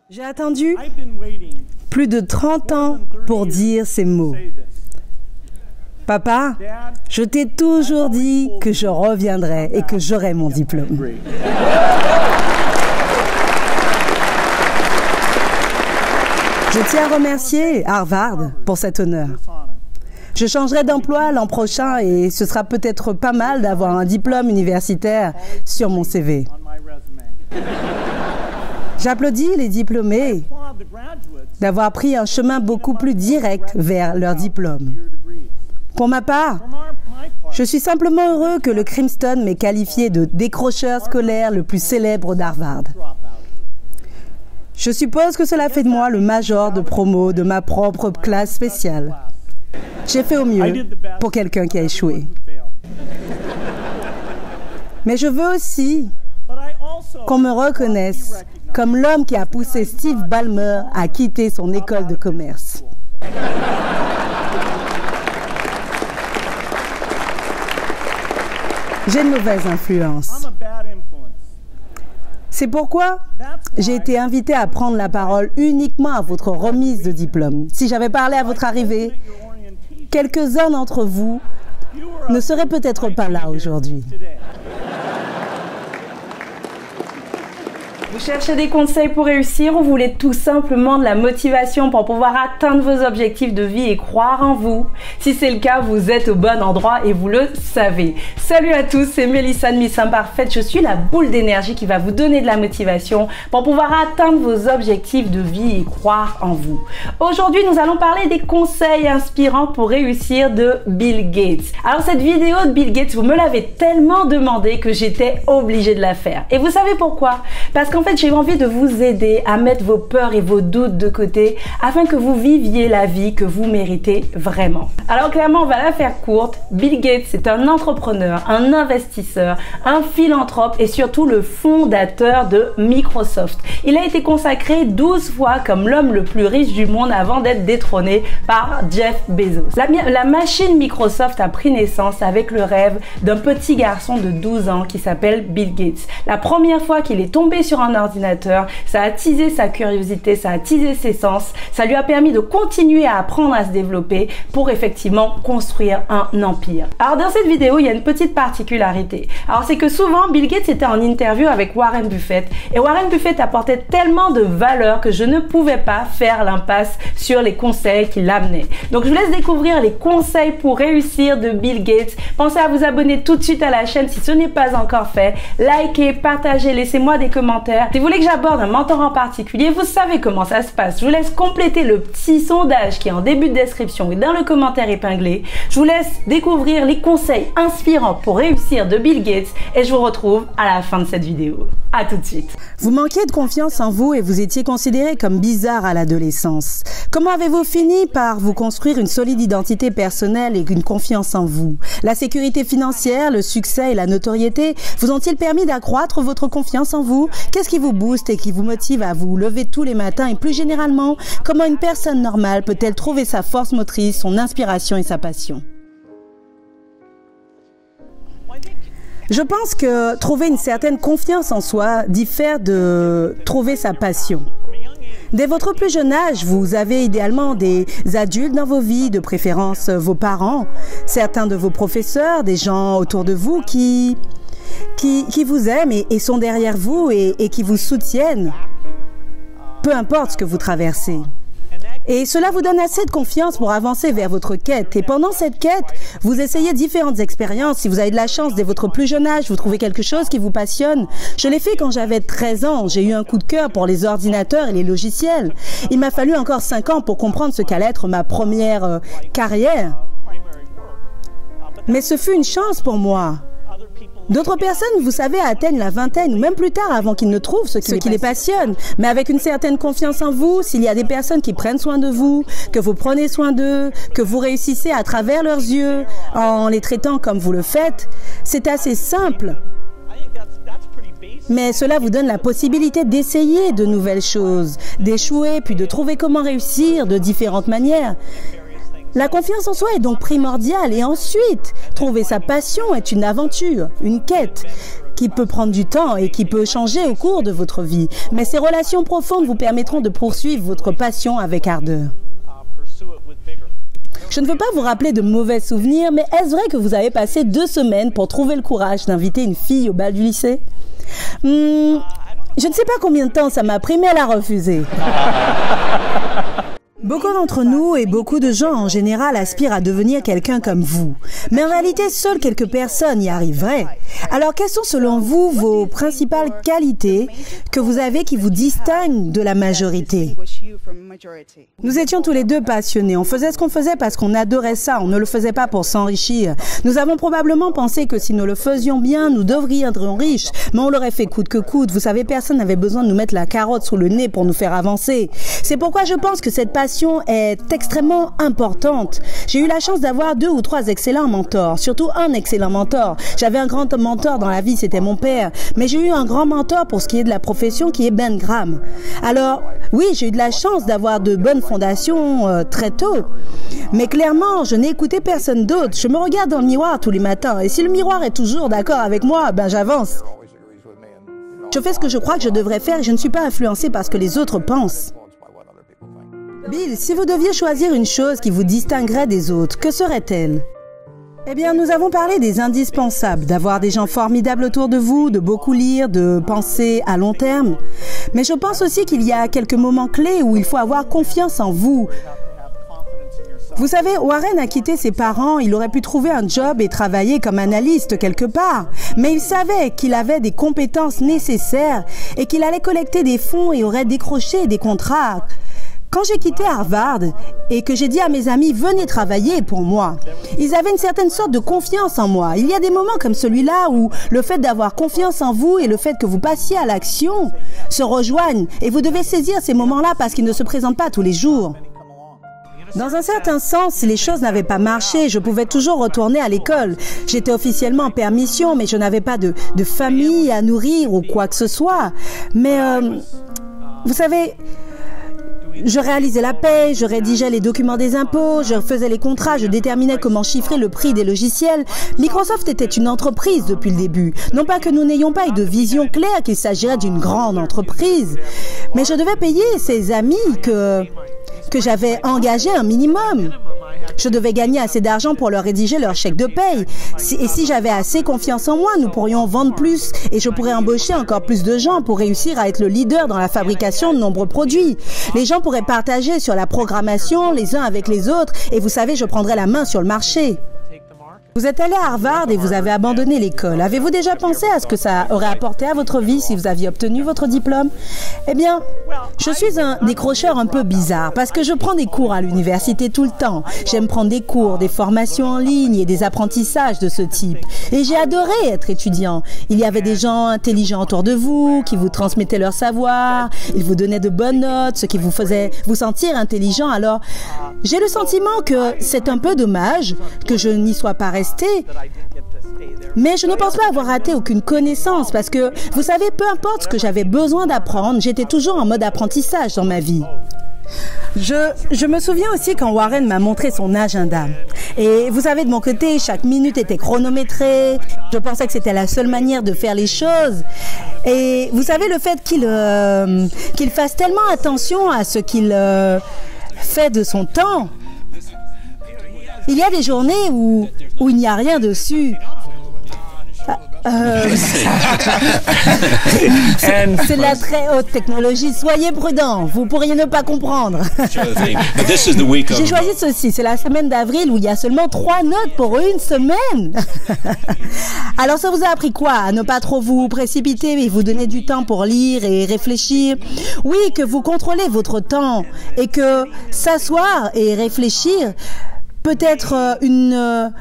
J'ai attendu plus de 30 ans pour dire ces mots. Papa, je t'ai toujours dit que je reviendrai et que j'aurai mon diplôme. Je tiens à remercier Harvard pour cet honneur. Je changerai d'emploi l'an prochain et ce sera peut-être pas mal d'avoir un diplôme universitaire sur mon CV. J'applaudis les diplômés d'avoir pris un chemin beaucoup plus direct vers leur diplôme. Pour ma part, je suis simplement heureux que le Crimson m'ait qualifié de décrocheur scolaire le plus célèbre d'Harvard. Je suppose que cela fait de moi le major de promo de ma propre classe spéciale. J'ai fait au mieux pour quelqu'un qui a échoué. Mais je veux aussi qu'on me reconnaisse comme l'homme qui a poussé Steve Ballmer à quitter son école de commerce. J'ai une mauvaise influence. C'est pourquoi j'ai été invité à prendre la parole uniquement à votre remise de diplôme. Si j'avais parlé à votre arrivée, quelques-uns d'entre vous ne seraient peut-être pas là aujourd'hui. Vous cherchez des conseils pour réussir ou vous voulez tout simplement de la motivation pour pouvoir atteindre vos objectifs de vie et croire en vous? Si c'est le cas, vous êtes au bon endroit et vous le savez. Salut à tous, c'est Mélissa de Miss Imparfaite. Je suis la boule d'énergie qui va vous donner de la motivation pour pouvoir atteindre vos objectifs de vie et croire en vous. Aujourd'hui, nous allons parler des conseils inspirants pour réussir de Bill Gates. Alors cette vidéo de Bill Gates, vous me l'avez tellement demandé que j'étais obligée de la faire. Et vous savez pourquoi? Parce qu'en fait, j'ai envie de vous aider à mettre vos peurs et vos doutes de côté afin que vous viviez la vie que vous méritez vraiment. Alors clairement, on va la faire courte. Bill Gates, c'est un entrepreneur, un investisseur, un philanthrope et surtout le fondateur de Microsoft. Il a été consacré 12 fois comme l'homme le plus riche du monde avant d'être détrôné par Jeff Bezos. La machine Microsoft a pris naissance avec le rêve d'un petit garçon de 12 ans qui s'appelle Bill Gates. La première fois qu'il est tombé sur un ordinateur, ça a attisé sa curiosité, ça a attisé ses sens, ça lui a permis de continuer à apprendre à se développer pour effectivement construire un empire. Alors dans cette vidéo, il y a une petite particularité. Alors c'est que souvent, Bill Gates était en interview avec Warren Buffett et Warren Buffett apportait tellement de valeur que je ne pouvais pas faire l'impasse sur les conseils qu'il amenait. Donc je vous laisse découvrir les conseils pour réussir de Bill Gates. Pensez à vous abonner tout de suite à la chaîne si ce n'est pas encore fait. Likez, partagez, laissez-moi des commentaires. Si vous voulez que j'aborde un mentor en particulier, vous savez comment ça se passe. Je vous laisse compléter le petit sondage qui est en début de description et dans le commentaire épinglé. Je vous laisse découvrir les conseils inspirants pour réussir de Bill Gates et je vous retrouve à la fin de cette vidéo. À tout de suite. Vous manquiez de confiance en vous et vous étiez considéré comme bizarre à l'adolescence. Comment avez-vous fini par vous construire une solide identité personnelle et une confiance en vous? La sécurité financière, le succès et la notoriété vous ont-ils permis d'accroître votre confiance en vous? Qu'est-ce qui vous booste et qui vous motive à vous lever tous les matins? Et plus généralement, comment une personne normale peut-elle trouver sa force motrice, son inspiration et sa passion? Je pense que trouver une certaine confiance en soi diffère de trouver sa passion. Dès votre plus jeune âge, vous avez idéalement des adultes dans vos vies, de préférence vos parents, certains de vos professeurs, des gens autour de vous qui vous aiment et sont derrière vous et qui vous soutiennent, peu importe ce que vous traversez. Et cela vous donne assez de confiance pour avancer vers votre quête. Et pendant cette quête, vous essayez différentes expériences. Si vous avez de la chance dès votre plus jeune âge, vous trouvez quelque chose qui vous passionne. Je l'ai fait quand j'avais 13 ans. J'ai eu un coup de cœur pour les ordinateurs et les logiciels. Il m'a fallu encore 5 ans pour comprendre ce qu'allait être ma première carrière. Mais ce fut une chance pour moi. D'autres personnes, vous savez, atteignent la vingtaine ou même plus tard avant qu'ils ne trouvent ce qui les passionne. Mais avec une certaine confiance en vous, s'il y a des personnes qui prennent soin de vous, que vous prenez soin d'eux, que vous réussissez à travers leurs yeux en les traitant comme vous le faites, c'est assez simple. Mais cela vous donne la possibilité d'essayer de nouvelles choses, d'échouer puis de trouver comment réussir de différentes manières. La confiance en soi est donc primordiale et ensuite, trouver sa passion est une aventure, une quête. qui peut prendre du temps et qui peut changer au cours de votre vie. Mais ces relations profondes vous permettront de poursuivre votre passion avec ardeur. Je ne veux pas vous rappeler de mauvais souvenirs, mais est-ce vrai que vous avez passé 2 semaines pour trouver le courage d'inviter une fille au bal du lycée? Je ne sais pas combien de temps ça m'a pris, mais elle a refusé. Beaucoup d'entre nous et beaucoup de gens en général aspirent à devenir quelqu'un comme vous. Mais en réalité, seules quelques personnes y arriveraient. Alors, quelles sont selon vous vos principales qualités que vous avez qui vous distinguent de la majorité? Nous étions tous les deux passionnés. On faisait ce qu'on faisait parce qu'on adorait ça. On ne le faisait pas pour s'enrichir. Nous avons probablement pensé que si nous le faisions bien, nous deviendrions riches. Mais on l'aurait fait coûte que coûte. Vous savez, personne n'avait besoin de nous mettre la carotte sous le nez pour nous faire avancer. C'est pourquoi je pense que cette passion est extrêmement importante. J'ai eu la chance d'avoir 2 ou 3 excellents mentors, surtout un excellent mentor. J'avais un grand mentor dans la vie, c'était mon père. Mais j'ai eu un grand mentor pour ce qui est de la profession, qui est Ben Graham. Alors, oui, j'ai eu de la chance d'avoir de bonnes fondations très tôt. Mais clairement, je n'ai écouté personne d'autre. Je me regarde dans le miroir tous les matins. Et si le miroir est toujours d'accord avec moi, ben j'avance. Je fais ce que je crois que je devrais faire et je ne suis pas influencé par ce que les autres pensent. Bill, si vous deviez choisir une chose qui vous distinguerait des autres, que serait-elle? Eh bien, nous avons parlé des indispensables, d'avoir des gens formidables autour de vous, de beaucoup lire, de penser à long terme. Mais je pense aussi qu'il y a quelques moments clés où il faut avoir confiance en vous. Vous savez, Warren a quitté ses parents, il aurait pu trouver un job et travailler comme analyste quelque part. Mais il savait qu'il avait des compétences nécessaires et qu'il allait collecter des fonds et aurait décroché des contrats. Quand j'ai quitté Harvard et que j'ai dit à mes amis « venez travailler pour moi », ils avaient une certaine sorte de confiance en moi. Il y a des moments comme celui-là où le fait d'avoir confiance en vous et le fait que vous passiez à l'action se rejoignent. Et vous devez saisir ces moments-là parce qu'ils ne se présentent pas tous les jours. Dans un certain sens, si les choses n'avaient pas marché, je pouvais toujours retourner à l'école. J'étais officiellement en permission, mais je n'avais pas de famille à nourrir ou quoi que ce soit. Mais, vous savez... Je réalisais la paie, je rédigeais les documents des impôts, je faisais les contrats, je déterminais comment chiffrer le prix des logiciels. Microsoft était une entreprise depuis le début. Non pas que nous n'ayons pas eu de vision claire qu'il s'agirait d'une grande entreprise, mais je devais payer ces amis que j'avais engagés un minimum. Je devais gagner assez d'argent pour leur rédiger leur chèque de paye. Et si j'avais assez confiance en moi, nous pourrions vendre plus et je pourrais embaucher encore plus de gens pour réussir à être le leader dans la fabrication de nombreux produits. Les gens pourraient partager sur la programmation les uns avec les autres et vous savez, je prendrais la main sur le marché. Vous êtes allé à Harvard et vous avez abandonné l'école. Avez-vous déjà pensé à ce que ça aurait apporté à votre vie si vous aviez obtenu votre diplôme? Eh bien, je suis un décrocheur un peu bizarre parce que je prends des cours à l'université tout le temps. J'aime prendre des cours, des formations en ligne et des apprentissages de ce type. Et j'ai adoré être étudiant. Il y avait des gens intelligents autour de vous qui vous transmettaient leur savoir. Ils vous donnaient de bonnes notes, ce qui vous faisait vous sentir intelligent. Alors, j'ai le sentiment que c'est un peu dommage que je n'y sois pas resté. Mais je ne pense pas avoir raté aucune connaissance parce que, vous savez, peu importe ce que j'avais besoin d'apprendre, j'étais toujours en mode apprentissage dans ma vie. Je me souviens aussi quand Warren m'a montré son agenda. Et vous savez, de mon côté, chaque minute était chronométrée. Je pensais que c'était la seule manière de faire les choses. Et vous savez, le fait qu'il fasse tellement attention à ce qu'il fait de son temps. Il y a des journées où il n'y a rien dessus. C'est de la très haute technologie. Soyez prudents, vous pourriez ne pas comprendre. J'ai choisi ceci. C'est la semaine d'avril où il y a seulement 3 notes pour une semaine. Alors ça vous a appris quoi? À ne pas trop vous précipiter et vous donner du temps pour lire et réfléchir. Oui, que vous contrôlez votre temps et que s'asseoir et réfléchir peut être une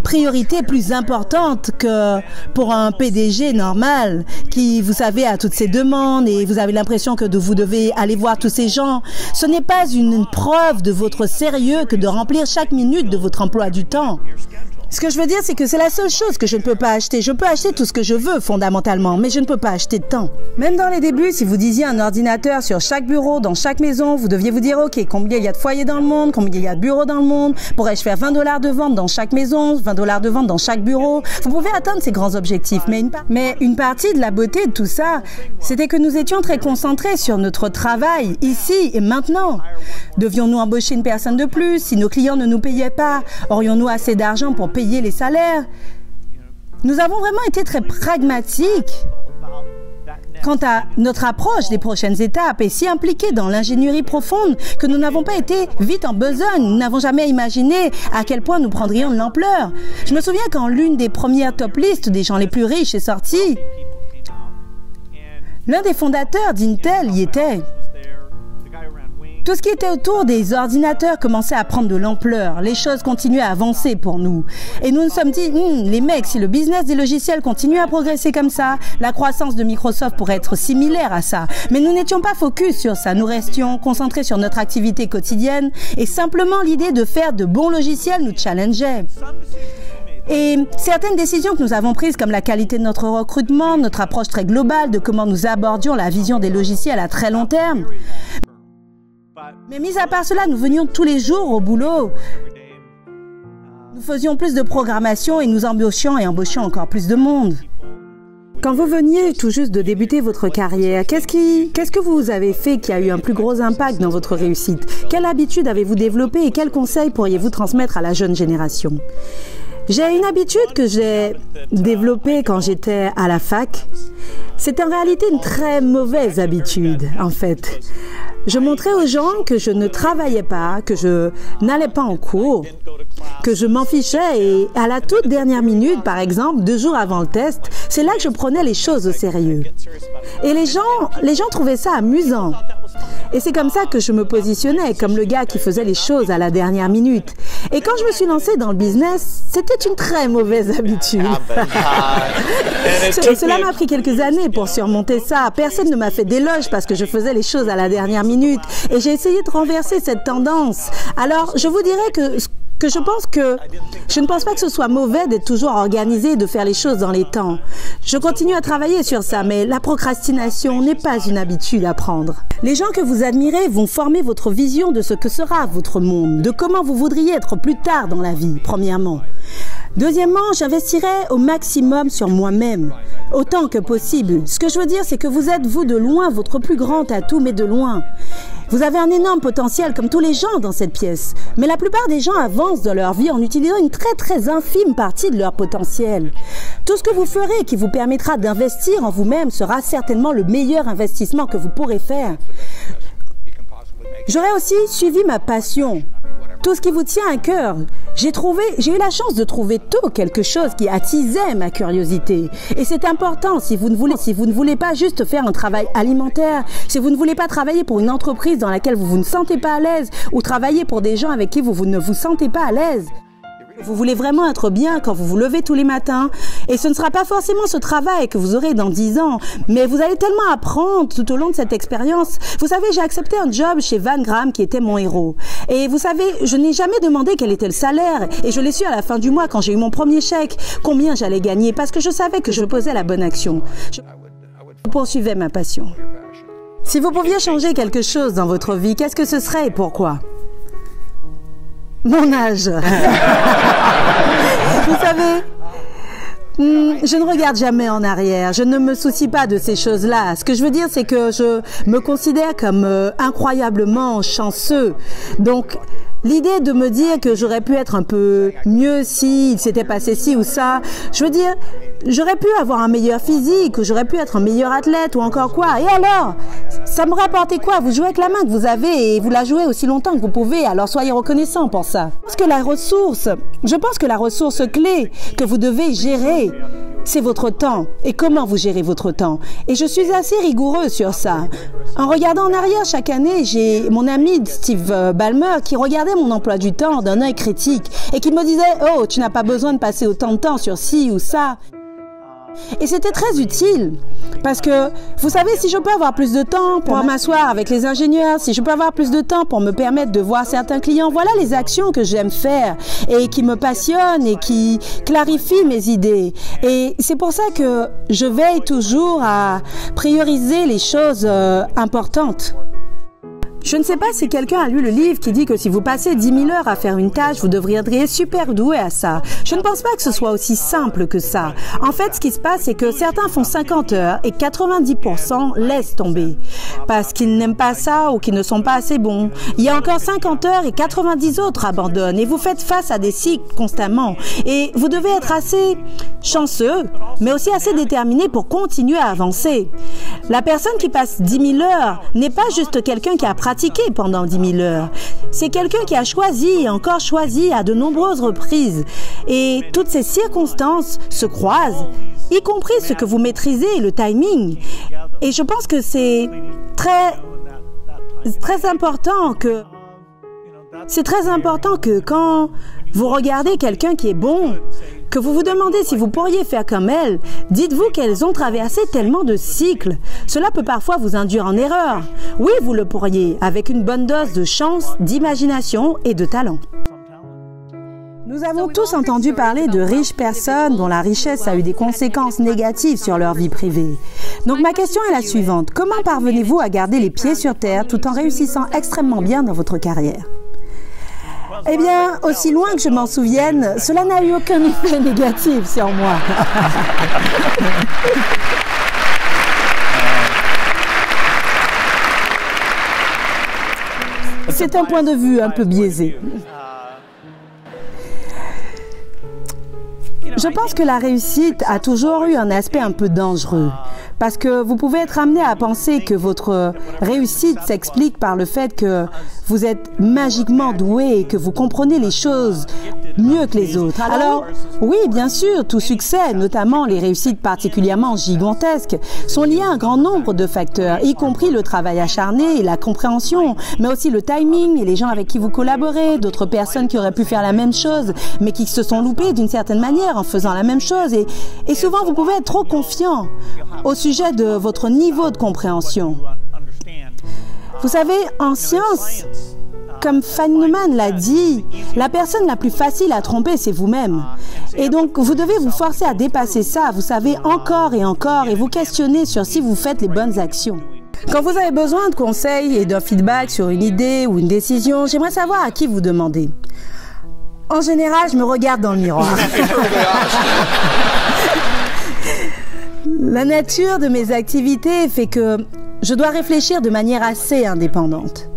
priorité plus importante que pour un PDG normal qui, vous savez, a toutes ces demandes et vous avez l'impression que vous devez aller voir tous ces gens. Ce n'est pas une preuve de votre sérieux que de remplir chaque minute de votre emploi du temps. Ce que je veux dire, c'est que c'est la seule chose que je ne peux pas acheter. Je peux acheter tout ce que je veux, fondamentalement, mais je ne peux pas acheter de temps. Même dans les débuts, si vous disiez un ordinateur sur chaque bureau, dans chaque maison, vous deviez vous dire, OK, combien il y a de foyers dans le monde, combien il y a de bureaux dans le monde, pourrais-je faire $20 de vente dans chaque maison, $20 de vente dans chaque bureau. Vous pouvez atteindre ces grands objectifs, mais une partie de la beauté de tout ça, c'était que nous étions très concentrés sur notre travail, ici et maintenant. Devions-nous embaucher une personne de plus? Si nos clients ne nous payaient pas, aurions-nous assez d'argent pour payer les salaires? Nous avons vraiment été très pragmatiques quant à notre approche des prochaines étapes et si impliqués dans l'ingénierie profonde que nous n'avons pas été vite en besogne. Nous n'avons jamais imaginé à quel point nous prendrions de l'ampleur. Je me souviens quand l'une des premières top listes des gens les plus riches est sortie, l'un des fondateurs d'Intel y était. Tout ce qui était autour des ordinateurs commençait à prendre de l'ampleur. Les choses continuaient à avancer pour nous. Et nous nous sommes dit, les mecs, si le business des logiciels continue à progresser comme ça, la croissance de Microsoft pourrait être similaire à ça. Mais nous n'étions pas focus sur ça. Nous restions concentrés sur notre activité quotidienne et simplement l'idée de faire de bons logiciels nous challengeait. Et certaines décisions que nous avons prises, comme la qualité de notre recrutement, notre approche très globale de comment nous abordions la vision des logiciels à très long terme, mais mis à part cela, nous venions tous les jours au boulot. Nous faisions plus de programmation et nous embauchions encore plus de monde. Quand vous veniez tout juste de débuter votre carrière, qu'est-ce que vous avez fait qui a eu un plus gros impact dans votre réussite? Quelle habitude avez-vous développée et quels conseils pourriez-vous transmettre à la jeune génération? J'ai une habitude que j'ai développée quand j'étais à la fac. C'est en réalité une très mauvaise habitude, en fait. Je montrais aux gens que je ne travaillais pas, que je n'allais pas en cours, que je m'en fichais et à la toute dernière minute, par exemple, 2 jours avant le test, c'est là que je prenais les choses au sérieux. Et les gens trouvaient ça amusant. Et c'est comme ça que je me positionnais, comme le gars qui faisait les choses à la dernière minute. Et quand je me suis lancée dans le business, c'était une très mauvaise habitude. Cela m'a pris quelques années pour surmonter ça. Personne ne m'a fait d'éloge parce que je faisais les choses à la dernière minute. Et j'ai essayé de renverser cette tendance. Alors, je vous dirais que je ne pense pas que ce soit mauvais d'être toujours organisé et de faire les choses dans les temps. Je continue à travailler sur ça, mais la procrastination n'est pas une habitude à prendre. Les gens que vous admirez vont former votre vision de ce que sera votre monde, de comment vous voudriez être plus tard dans la vie, premièrement. Deuxièmement, j'investirai au maximum sur moi-même, autant que possible. Ce que je veux dire, c'est que vous êtes, vous, de loin, votre plus grand atout, mais de loin. Vous avez un énorme potentiel, comme tous les gens dans cette pièce. Mais la plupart des gens avancent dans leur vie en utilisant une très très infime partie de leur potentiel. Tout ce que vous ferez qui vous permettra d'investir en vous-même sera certainement le meilleur investissement que vous pourrez faire. J'aurais aussi suivi ma passion. Tout ce qui vous tient à cœur. J'ai eu la chance de trouver tôt quelque chose qui attisait ma curiosité. Et c'est important si vous ne voulez pas juste faire un travail alimentaire, si vous ne voulez pas travailler pour une entreprise dans laquelle vous ne sentez pas à l'aise, ou travailler pour des gens avec qui vous ne vous sentez pas à l'aise. Vous voulez vraiment être bien quand vous vous levez tous les matins. Et ce ne sera pas forcément ce travail que vous aurez dans 10 ans. Mais vous allez tellement apprendre tout au long de cette expérience. Vous savez, j'ai accepté un job chez Van Graham qui était mon héros. Et vous savez, je n'ai jamais demandé quel était le salaire. Et je l'ai su à la fin du mois quand j'ai eu mon premier chèque. Combien j'allais gagner parce que je savais que je posais la bonne action. Je poursuivais ma passion. Si vous pouviez changer quelque chose dans votre vie, qu'est-ce que ce serait et pourquoi ? Mon âge. Vous savez, je ne regarde jamais en arrière. Je ne me soucie pas de ces choses-là. Ce que je veux dire, c'est que je me considère comme incroyablement chanceux. Donc, l'idée de me dire que j'aurais pu être un peu mieux si il s'était passé ci ou ça, je veux dire, j'aurais pu avoir un meilleur physique, ou j'aurais pu être un meilleur athlète, ou encore quoi. Et alors, ça me rapportait quoi? Vous jouez avec la main que vous avez et vous la jouez aussi longtemps que vous pouvez, alors soyez reconnaissants pour ça. Je pense que la ressource clé que vous devez gérer, c'est votre temps et comment vous gérez votre temps. Et je suis assez rigoureux sur ça. En regardant en arrière chaque année, j'ai mon ami Steve Ballmer qui regardait mon emploi du temps d'un œil critique et qui me disait « Oh, tu n'as pas besoin de passer autant de temps sur ci ou ça ». Et c'était très utile parce que, vous savez, si je peux avoir plus de temps pour m'asseoir avec les ingénieurs, si je peux avoir plus de temps pour me permettre de voir certains clients, voilà les actions que j'aime faire et qui me passionnent et qui clarifient mes idées. Et c'est pour ça que je veille toujours à prioriser les choses importantes. Je ne sais pas si quelqu'un a lu le livre qui dit que si vous passez 10 000 heures à faire une tâche, vous devriez super doué à ça. Je ne pense pas que ce soit aussi simple que ça. En fait, ce qui se passe, c'est que certains font 50 heures et 90% laissent tomber parce qu'ils n'aiment pas ça ou qu'ils ne sont pas assez bons. Il y a encore 50 heures et 90 autres abandonnent et vous faites face à des cycles constamment. Et vous devez être assez chanceux, mais aussi assez déterminé pour continuer à avancer. La personne qui passe 10 000 heures n'est pas juste quelqu'un qui a pratiqué pendant 10 000 heures. C'est quelqu'un qui a choisi et encore choisi à de nombreuses reprises. Et toutes ces circonstances se croisent, y compris ce que vous maîtrisez, le timing. Et je pense que c'est très important que quand vous regardez quelqu'un qui est bon, que vous vous demandez si vous pourriez faire comme elle, dites-vous qu'elles ont traversé tellement de cycles. Cela peut parfois vous induire en erreur. Oui, vous le pourriez, avec une bonne dose de chance, d'imagination et de talent. Nous avons tous entendu parler de riches personnes dont la richesse a eu des conséquences négatives sur leur vie privée. Donc ma question est la suivante. Comment parvenez-vous à garder les pieds sur terre tout en réussissant extrêmement bien dans votre carrière ? Eh bien, aussi loin que je m'en souvienne, cela n'a eu aucun effet négatif sur moi. C'est un point de vue un peu biaisé. Je pense que la réussite a toujours eu un aspect un peu dangereux. Parce que vous pouvez être amené à penser que votre réussite s'explique par le fait que vous êtes magiquement doué et que vous comprenez les choses mieux que les autres. Alors, oui, bien sûr, tout succès, notamment les réussites particulièrement gigantesques, sont liées à un grand nombre de facteurs, y compris le travail acharné et la compréhension, mais aussi le timing et les gens avec qui vous collaborez, d'autres personnes qui auraient pu faire la même chose, mais qui se sont loupées d'une certaine manière en faisant la même chose. Et souvent, vous pouvez être trop confiant au sujet de votre niveau de compréhension. Vous savez, en science, comme Feynman l'a dit, la personne la plus facile à tromper, c'est vous-même. Et donc, vous devez vous forcer à dépasser ça, vous savez, encore et vous questionner sur si vous faites les bonnes actions. Quand vous avez besoin de conseils et d'un feedback sur une idée ou une décision, j'aimerais savoir à qui vous demandez. En général, je me regarde dans le miroir. La nature de mes activités fait que je dois réfléchir de manière assez indépendante.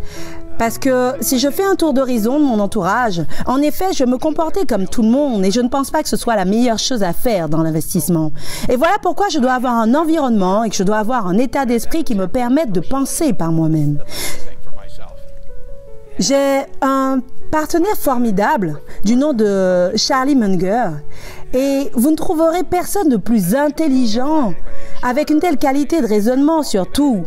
Parce que si je fais un tour d'horizon de mon entourage, en effet, je me comportais comme tout le monde et je ne pense pas que ce soit la meilleure chose à faire dans l'investissement. Et voilà pourquoi je dois avoir un environnement et que je dois avoir un état d'esprit qui me permette de penser par moi-même. J'ai un partenaire formidable du nom de Charlie Munger et vous ne trouverez personne de plus intelligent avec une telle qualité de raisonnement surtout.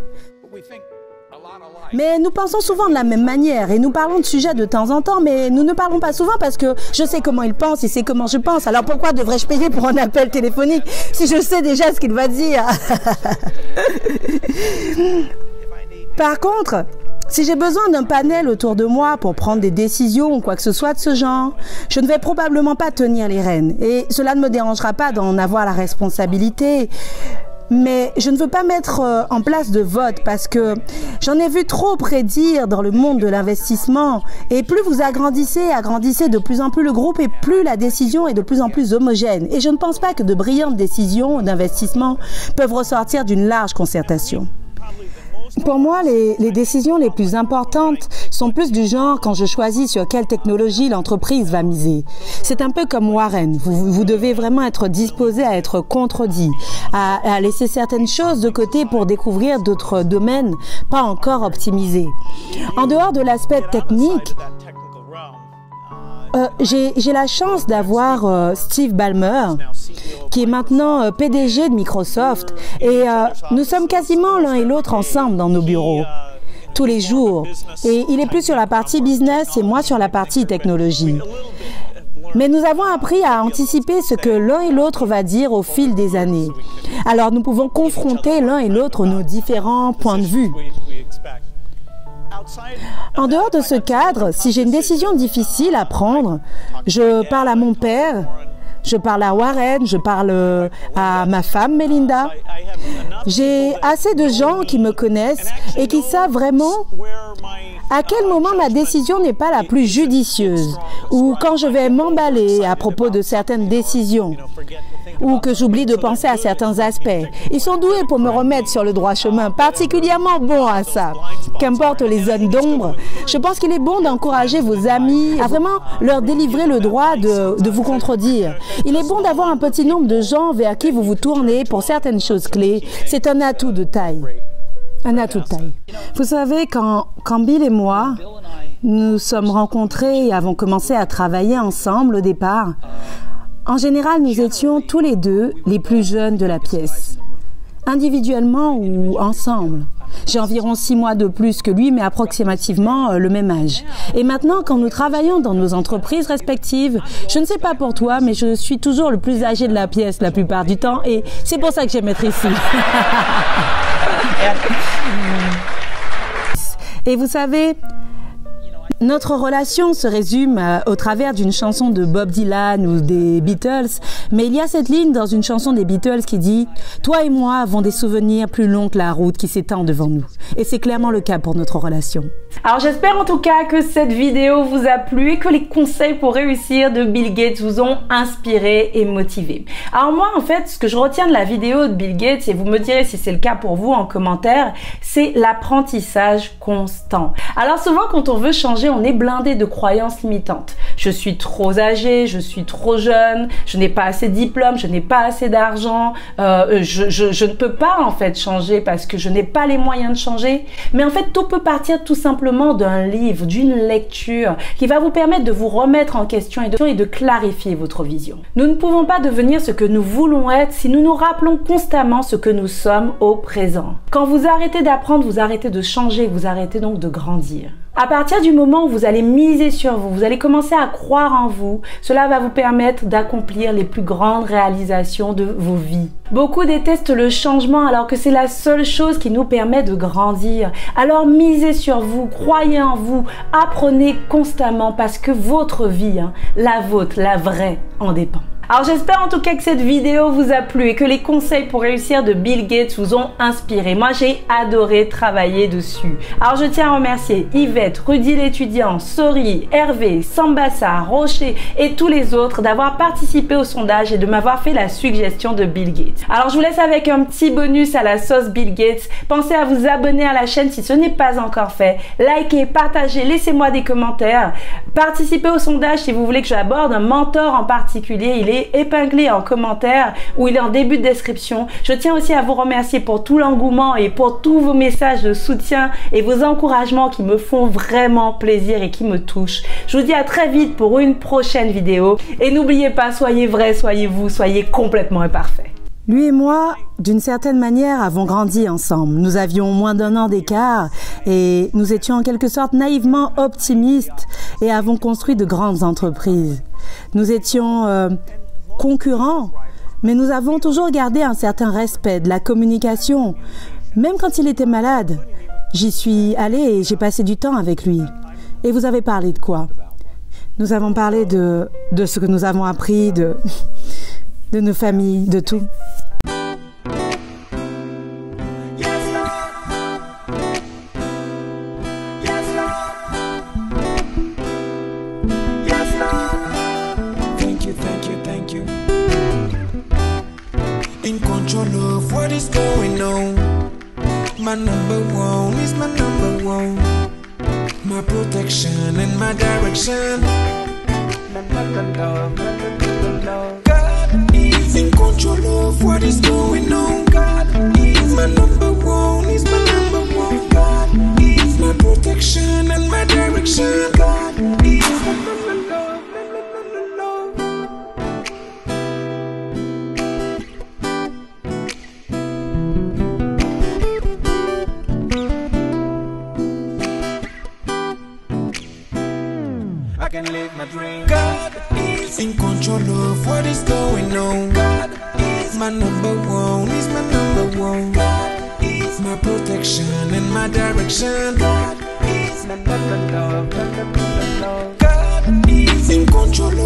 Mais nous pensons souvent de la même manière et nous parlons de sujets de temps en temps, mais nous ne parlons pas souvent parce que je sais comment il pense, il sait comment je pense. Alors pourquoi devrais-je payer pour un appel téléphonique si je sais déjà ce qu'il va dire? Par contre, si j'ai besoin d'un panel autour de moi pour prendre des décisions ou quoi que ce soit de ce genre, je ne vais probablement pas tenir les rênes et cela ne me dérangera pas d'en avoir la responsabilité. Mais je ne veux pas mettre en place de vote parce que j'en ai vu trop prédire dans le monde de l'investissement. Et plus vous agrandissez de plus en plus le groupe et plus la décision est de plus en plus homogène. Et je ne pense pas que de brillantes décisions d'investissement peuvent ressortir d'une large concertation. Pour moi, les décisions les plus importantes sont plus du genre quand je choisis sur quelle technologie l'entreprise va miser. C'est un peu comme Warren. Vous devez vraiment être disposé à être contredit, à laisser certaines choses de côté pour découvrir d'autres domaines pas encore optimisés. En dehors de l'aspect technique, j'ai la chance d'avoir Steve Ballmer, qui est maintenant PDG de Microsoft, et nous sommes quasiment l'un et l'autre ensemble dans nos bureaux, tous les jours. Et il est plus sur la partie business et moi sur la partie technologie. Mais nous avons appris à anticiper ce que l'un et l'autre va dire au fil des années. Alors nous pouvons confronter l'un et l'autre nos différents points de vue. En dehors de ce cadre, si j'ai une décision difficile à prendre, je parle à mon père, je parle à Warren, je parle à ma femme Melinda. J'ai assez de gens qui me connaissent et qui savent vraiment à quel moment ma décision n'est pas la plus judicieuse, ou quand je vais m'emballer à propos de certaines décisions, ou que j'oublie de penser à certains aspects. Ils sont doués pour me remettre sur le droit chemin, particulièrement bons à ça. Qu'importe les zones d'ombre, je pense qu'il est bon d'encourager vos amis à vraiment leur délivrer le droit de vous contredire. Il est bon d'avoir un petit nombre de gens vers qui vous vous tournez pour certaines choses clés. C'est un atout de taille. Un atout de taille. Vous savez, quand Bill et moi, nous sommes rencontrés et avons commencé à travailler ensemble au départ, en général, nous étions tous les deux les plus jeunes de la pièce, individuellement ou ensemble. J'ai environ 6 mois de plus que lui, mais approximativement le même âge. Et maintenant, quand nous travaillons dans nos entreprises respectives, je ne sais pas pour toi, mais je suis toujours le plus âgé de la pièce la plupart du temps, et c'est pour ça que j'aime être ici. Et vous savez, notre relation se résume au travers d'une chanson de Bob Dylan ou des Beatles, mais il y a cette ligne dans une chanson des Beatles qui dit « Toi et moi avons des souvenirs plus longs que la route qui s'étend devant nous ». Et c'est clairement le cas pour notre relation. Alors j'espère en tout cas que cette vidéo vous a plu et que les conseils pour réussir de Bill Gates vous ont inspiré et motivé. Alors moi en fait, ce que je retiens de la vidéo de Bill Gates, et vous me direz si c'est le cas pour vous en commentaire, c'est l'apprentissage constant. Alors souvent quand on veut changer, on est blindé de croyances limitantes. Je suis trop âgé, je suis trop jeune, je n'ai pas assez de diplôme, je n'ai pas assez d'argent, je ne peux pas en fait changer parce que je n'ai pas les moyens de changer. Mais en fait, tout peut partir tout simplement d'un livre, d'une lecture qui va vous permettre de vous remettre en question et de clarifier votre vision. Nous ne pouvons pas devenir ce que nous voulons être si nous nous rappelons constamment ce que nous sommes au présent. Quand vous arrêtez d'apprendre, vous arrêtez de changer, vous arrêtez donc de grandir. À partir du moment où vous allez miser sur vous, vous allez commencer à croire en vous, cela va vous permettre d'accomplir les plus grandes réalisations de vos vies. Beaucoup détestent le changement alors que c'est la seule chose qui nous permet de grandir. Alors misez sur vous, croyez en vous, apprenez constamment parce que votre vie, la vôtre, la vraie, en dépend. Alors j'espère en tout cas que cette vidéo vous a plu et que les conseils pour réussir de Bill Gates vous ont inspiré. Moi j'ai adoré travailler dessus. Alors je tiens à remercier Yvette, Rudy l'étudiant, Sori, Hervé, Sambassa, Rocher et tous les autres d'avoir participé au sondage et de m'avoir fait la suggestion de Bill Gates. Alors je vous laisse avec un petit bonus à la sauce Bill Gates. Pensez à vous abonner à la chaîne si ce n'est pas encore fait. Likez, partagez, laissez-moi des commentaires. Participez au sondage si vous voulez que j'aborde un mentor en particulier. Il est épinglé en commentaire ou il est en début de description. Je tiens aussi à vous remercier pour tout l'engouement et pour tous vos messages de soutien et vos encouragements qui me font vraiment plaisir et qui me touchent. Je vous dis à très vite pour une prochaine vidéo et n'oubliez pas, soyez vrais, soyez vous, soyez complètement imparfaits. Lui et moi, d'une certaine manière, avons grandi ensemble. Nous avions moins d'1 an d'écart et nous étions en quelque sorte naïvement optimistes et avons construit de grandes entreprises. Nous étions concurrents, mais nous avons toujours gardé un certain respect, de la communication. Même quand il était malade, j'y suis allée et j'ai passé du temps avec lui. Et vous avez parlé de quoi? Nous avons parlé de ce que nous avons appris, de nos familles, de tout. In control of what is going on. My number one is my number one. My protection and my direction. God is in control of what is going on. God is my number one, is my number one. God is my protection and my direction. God is my number one. I can live my dream. God is is in control of what is going on. God is my number one, he's my number one. God is my protection and my direction. God is my love. God is in control